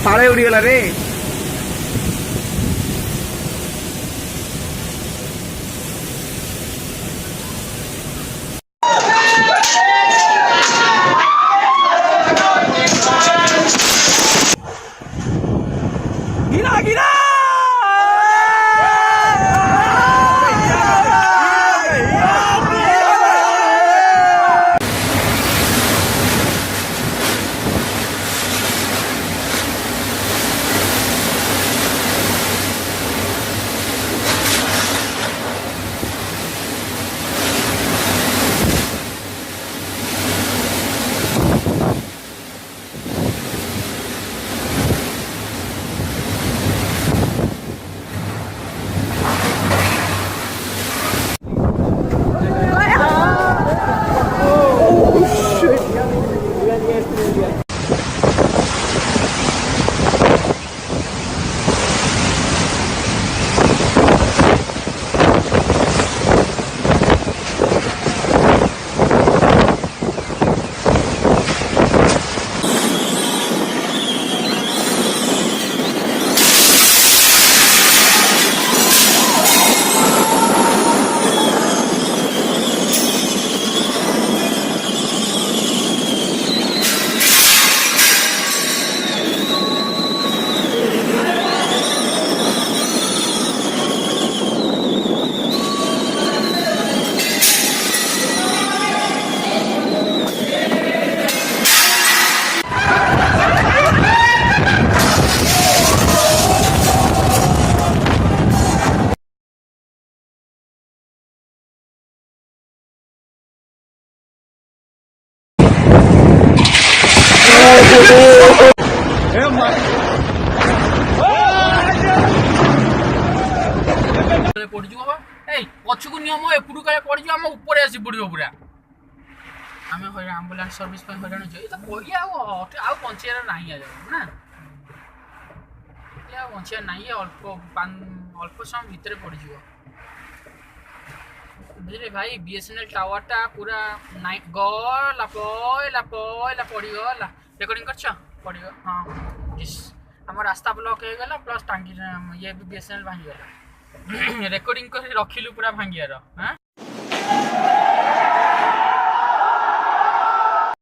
फाड़े उड़ीगला रे गिरा गिरा पड़ीज बाबा पछक नियम एपटू क्या पड़ीज आम ऊपर आसी पड़ो पूरा आम आम्बुलांस सर्विस हईराण कही बचार ना ना बचार ना अल्प समय भितर पड़ज बुझे भाई बीएसएनएल टावरटा पूरा गला पहला पहला पड़गला रेकर्डिंग कर पड़ हाँ आम रास्ता ब्लॉक हो गला प्लस टांगी ये भी बीएसएनएल भांगीगला रेकर्डिंग कर रखिलु पूरा भांगियार।